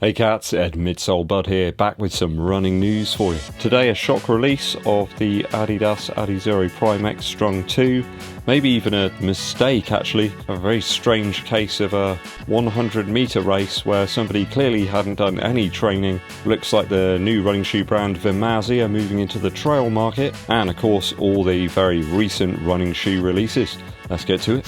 Hey cats, Ed Midsole Bud here, back with some running news for you. Today a shock release of the Adidas Adizero Primex Strung 2, maybe even a mistake actually, a very strange case of a 100 meter race where somebody clearly hadn't done any training. Looks like the new running shoe brand MASSIVE are moving into the trail market, and of course all the very recent running shoe releases. Let's get to it.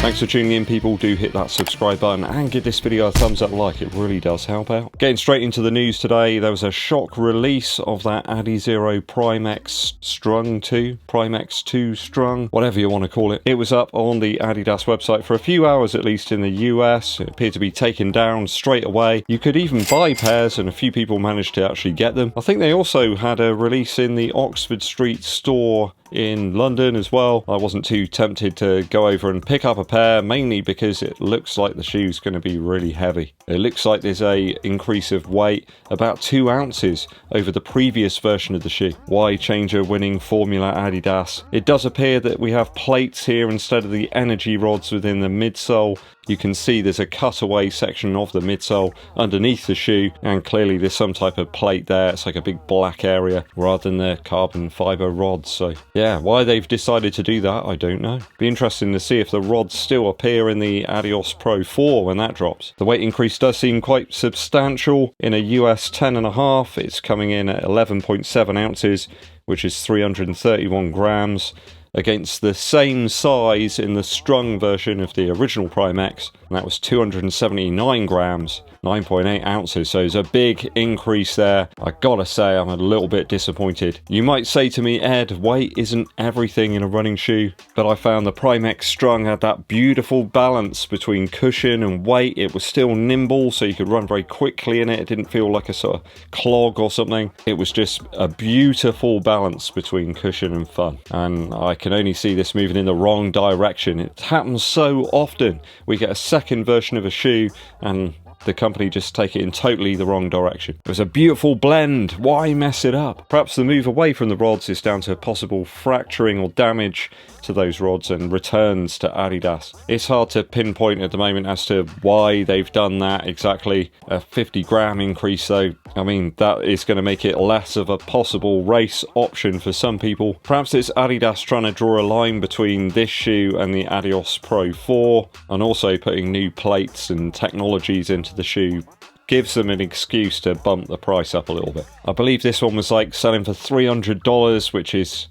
Thanks for tuning in, people. Do hit that subscribe button and give this video a thumbs up like, it really does help out. Getting straight into the news today, there was a shock release of that Adizero Primex Strung 2, Primex 2 Strung, whatever you want to call it. It was up on the Adidas website for a few hours at least in the US. It appeared to be taken down straight away. You could even buy pairs and a few people managed to actually get them. I think they also had a release in the Oxford Street store in London as well. I wasn't too tempted to go over and pick up a pair, mainly because it looks like the shoe's going to be really heavy. It looks like there's a increase of weight about 2 ounces over the previous version of the shoe. Why change a winning formula, Adidas? It does appear that we have plates here instead of the energy rods within the midsole. You can see there's a cutaway section of the midsole underneath the shoe, and clearly there's some type of plate there. It's like a big black area rather than the carbon fiber rods. So yeah, why they've decided to do that, I don't know. Be interesting to see if the rods still appear in the Adios Pro 4 when that drops. The weight increase does seem quite substantial. In a US 10.5, it's coming in at 11.7 ounces, which is 331 grams. Against the same size in the Strung version of the original Primex, and that was 279 grams, 9.8 ounces, so there's a big increase there. I gotta say, I'm a little bit disappointed. You might say to me, Ed, weight isn't everything in a running shoe, but I found the Primex Strung had that beautiful balance between cushion and weight. It was still nimble, so you could run very quickly in it. It didn't feel like a sort of clog or something. It was just a beautiful balance between cushion and fun, and I can only see this moving in the wrong direction. It happens so often. We get a second version of a shoe and the company just take it in totally the wrong direction. It was a beautiful blend. Why mess it up? Perhaps the move away from the rods is down to possible fracturing or damage to those rods and returns to Adidas. It's hard to pinpoint at the moment as to why they've done that exactly. A 50 gram increase though, I mean, that is going to make it less of a possible race option for some people. Perhaps it's Adidas trying to draw a line between this shoe and the Adios Pro 4, and also putting new plates and technologies into the shoe gives them an excuse to bump the price up a little bit. I believe this one was like selling for $300, which is,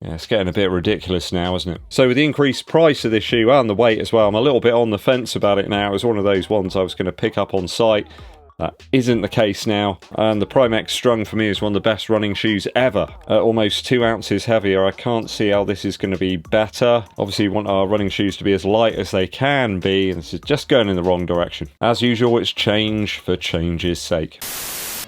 yeah, it's getting a bit ridiculous now, isn't it? So with the increased price of this shoe and the weight as well, I'm a little bit on the fence about it now. It was one of those ones I was going to pick up on site. That isn't the case now, and the Primex Strung for me is one of the best running shoes ever. At almost 2 ounces heavier, I can't see how this is going to be better. Obviously, we want our running shoes to be as light as they can be, and this is just going in the wrong direction. As usual, it's change for change's sake.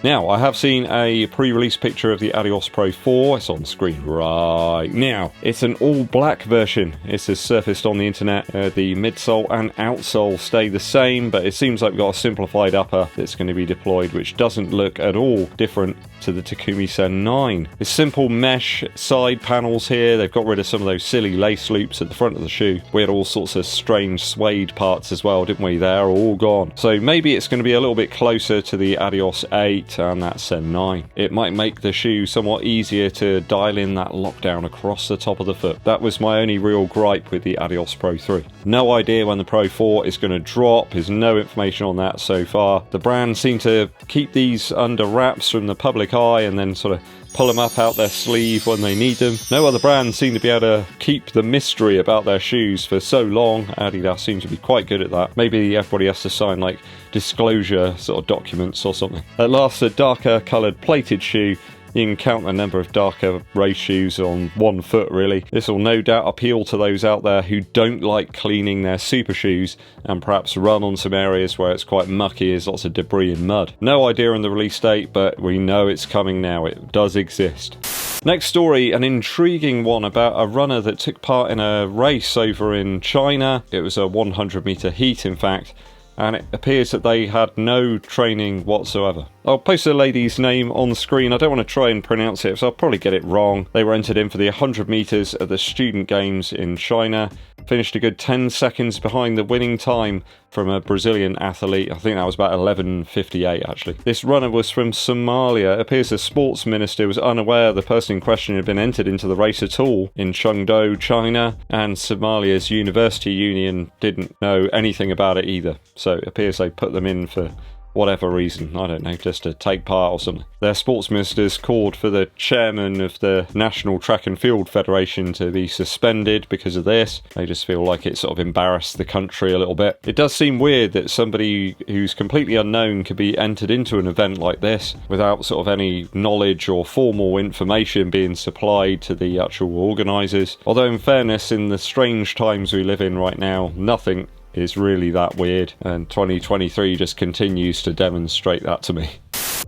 Now, I have seen a pre-release picture of the Adios Pro 4. It's on screen right now. It's an all-black version. It's surfaced on the internet. The midsole and outsole stay the same, but it seems like we've got a simplified upper that's going to be deployed, which doesn't look at all different to the Takumi Sen 9. It's simple mesh side panels here. They've got rid of some of those silly lace loops at the front of the shoe. We had all sorts of strange suede parts as well, didn't we? They're all gone. So maybe it's going to be a little bit closer to the Adios 8 and that Sen 9. It might make the shoe somewhat easier to dial in that lockdown across the top of the foot. That was my only real gripe with the Adios Pro 3. No idea when the Pro 4 is going to drop. There's no information on that so far. The brand seem to keep these under wraps from the public eye and then sort of pull them up out their sleeve when they need them. No other brand seem to be able to keep the mystery about their shoes for so long. Adidas seems to be quite good at that. Maybe everybody has to sign like disclosure sort of documents or something. At last, a darker coloured plated shoe. You can count the number of darker race shoes on one foot, really. This will no doubt appeal to those out there who don't like cleaning their super shoes and perhaps run on some areas where it's quite mucky, there's lots of debris and mud. No idea on the release date, but we know it's coming now. It does exist. Next story, an intriguing one about a runner that took part in a race over in China. It was a 100 meter heat, in fact, and it appears that they had no training whatsoever. I'll post the lady's name on the screen. I don't want to try and pronounce it, so I'll probably get it wrong. They were entered in for the 100 meters at the Student Games in China. Finished a good 10 seconds behind the winning time from a Brazilian athlete. I think that was about 11:58 actually. This runner was from Somalia. It appears the sports minister was unaware the person in question had been entered into the race at all in Chengdu, China, and Somalia's university union didn't know anything about it either. So it appears they put them in for whatever reason, I don't know, just to take part or something. Their sports ministers called for the chairman of the National Track and Field Federation to be suspended because of this. They just feel like it sort of embarrassed the country a little bit. It does seem weird that somebody who's completely unknown could be entered into an event like this without sort of any knowledge or formal information being supplied to the actual organisers. Although in fairness, in the strange times we live in right now, nothing is really that weird, and 2023 just continues to demonstrate that to me.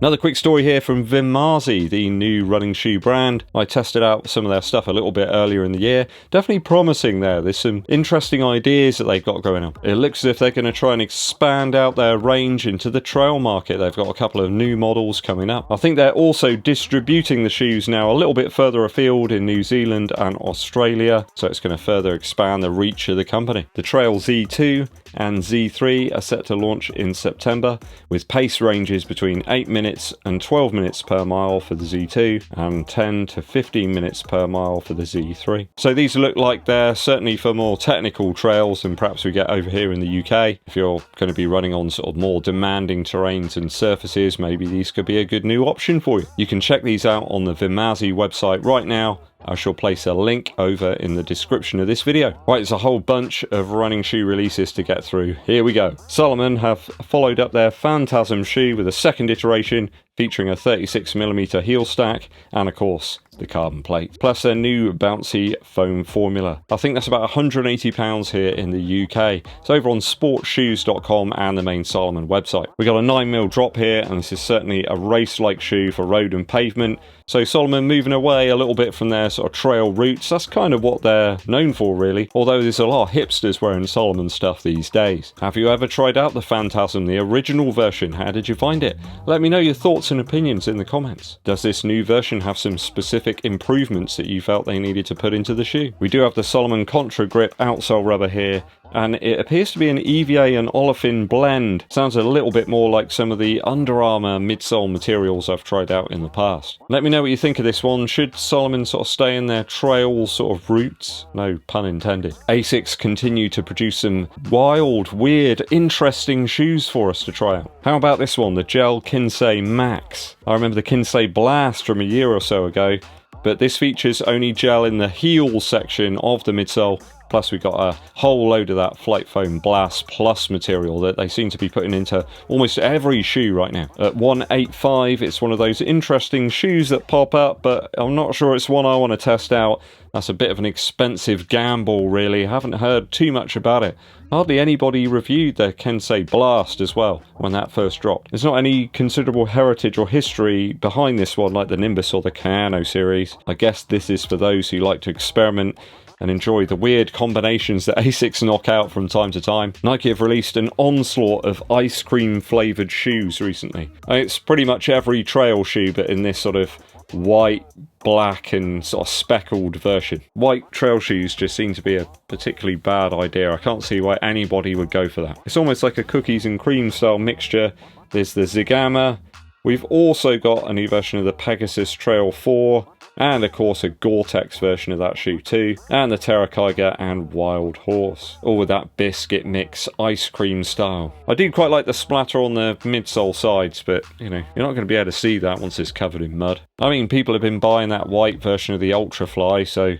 Another quick story here from Vimazi, the new running shoe brand. I tested out some of their stuff a little bit earlier in the year. Definitely promising there. There's some interesting ideas that they've got going on. It looks as if they're going to try and expand out their range into the trail market. They've got a couple of new models coming up. I think they're also distributing the shoes now a little bit further afield in New Zealand and Australia, so it's going to further expand the reach of the company. The Trail Z2 and Z3 are set to launch in September, with pace ranges between 8 minutes and 12 minutes per mile for the Z2 and 10 to 15 minutes per mile for the Z3. So these look like they're certainly for more technical trails than perhaps we get over here in the UK. If you're going to be running on sort of more demanding terrains and surfaces, maybe these could be a good new option for you. You can check these out on the Vimazi website right now. I shall place a link over in the description of this video. Right, it's a whole bunch of running shoe releases to get through. Here we go. Salomon have followed up their PHANTASM shoe with a second iteration featuring a 36mm heel stack and, of course, the carbon plate, plus their new bouncy foam formula. I think that's about £180 here in the UK. It's over on sportshoes.com and the main Salomon website. We got a 9mm drop here, and this is certainly a race-like shoe for road and pavement. So Salomon moving away a little bit from their sort of trail roots. That's kind of what they're known for, really. Although there's a lot of hipsters wearing Salomon stuff these days. Have you ever tried out the PHANTASM, the original version? How did you find it? Let me know your thoughts and opinions in the comments. Does this new version have some specific improvements that you felt they needed to put into the shoe? We do have the Salomon Contra Grip outsole rubber here, and it appears to be an EVA and olefin blend. Sounds a little bit more like some of the Under Armour midsole materials I've tried out in the past. Let me know what you think of this one. Should Salomon sort of stay in their trail sort of roots? No pun intended. ASICS continue to produce some wild, weird, interesting shoes for us to try out. How about this one, the Gel Kinsei Max? I remember the Kinsei Blast from a year or so ago, but this features only gel in the heel section of the midsole. Plus we've got a whole load of that Flight Foam Blast Plus material that they seem to be putting into almost every shoe right now. At $185, it's one of those interesting shoes that pop up, but I'm not sure it's one I want to test out. That's a bit of an expensive gamble, really. I haven't heard too much about it. Hardly anybody reviewed the Kinsei Blast as well when that first dropped. There's not any considerable heritage or history behind this one like the Nimbus or the Kayano series. I guess this is for those who like to experiment and enjoy the weird combinations that ASICS knock out from time to time. Nike have released an onslaught of ice cream flavoured shoes recently. It's pretty much every trail shoe, but in this sort of white, black and sort of speckled version. White trail shoes just seem to be a particularly bad idea. I can't see why anybody would go for that. It's almost like a cookies and cream style mixture. There's the Zigama. We've also got a new version of the Pegasus Trail 4, and of course a Gore-Tex version of that shoe too, and the Terrakyga and Wild Horse, all with that biscuit mix ice cream style. I do quite like the splatter on the midsole sides, but you know, you're not going to be able to see that once it's covered in mud. I mean, people have been buying that white version of the Ultrafly, so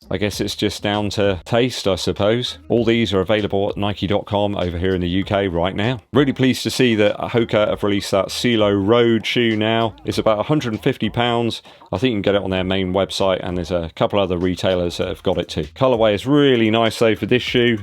I guess it's just down to taste, I suppose. All these are available at Nike.com over here in the UK right now. Really pleased to see that HOKA have released that CIELO Road shoe now. It's about £150. I think you can get it on their main website, and there's a couple other retailers that have got it too. Colourway is really nice though for this shoe,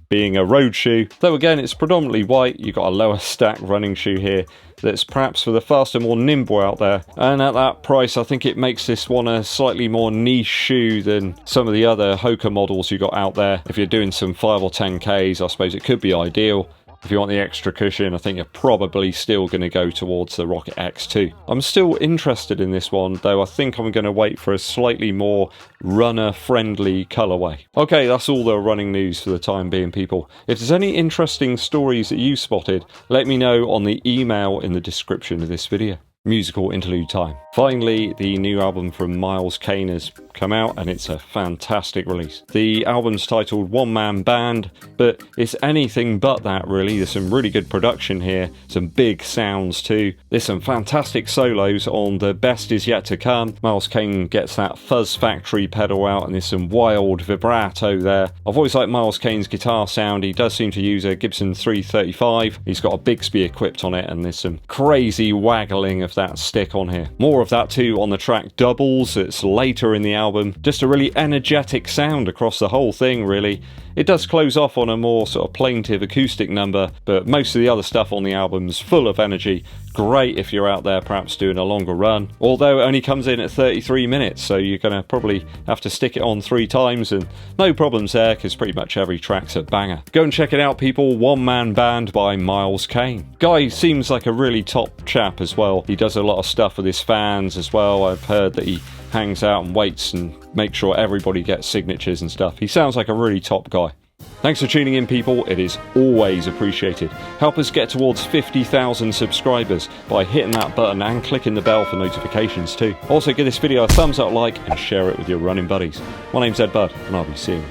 being a road shoe. Though again, it's predominantly white. You've got a lower stack running shoe here that's perhaps for the faster, more nimble out there. And at that price, I think it makes this one a slightly more niche shoe than some of the other HOKA models you got out there. If you're doing some 5 or 10Ks, I suppose it could be ideal. If you want the extra cushion, I think you're probably still going to go towards the Rocket X2. I'm still interested in this one, though I think I'm going to wait for a slightly more runner-friendly colourway. Okay, that's all the running news for the time being, people. If there's any interesting stories that you spotted, let me know on the email in the description of this video. Musical interlude time. Finally, the new album from Miles Kane has come out, and it's a fantastic release. The album's titled One Man Band, but it's anything but that, really. There's some really good production here, some big sounds too. There's some fantastic solos on The Best Is Yet to Come. Miles Kane gets that Fuzz Factory pedal out, and there's some wild vibrato there. I've always liked Miles Kane's guitar sound. He does seem to use a Gibson 335. He's got a Bigsby equipped on it, and there's some crazy waggling of that stick on here. More of that too on the track Doubles. It's later in the album. Just a really energetic sound across the whole thing, really. It does close off on a more sort of plaintive acoustic number, but most of the other stuff on the album's full of energy. Great if you're out there perhaps doing a longer run, although it only comes in at 33 minutes, so you're going to probably have to stick it on 3 times, and no problems there because pretty much every track's a banger. Go and check it out, people. One Man Band by Miles Kane. Guy seems like a really top chap as well. He does a lot of stuff with his fans as well. I've heard that he hangs out and waits and makes sure everybody gets signatures and stuff. He sounds like a really top guy. Thanks for tuning in, people. It is always appreciated. Help us get towards 50,000 subscribers by hitting that button and clicking the bell for notifications too. Also, give this video a thumbs up, like, and share it with your running buddies. My name's Eddbud, and I'll be seeing you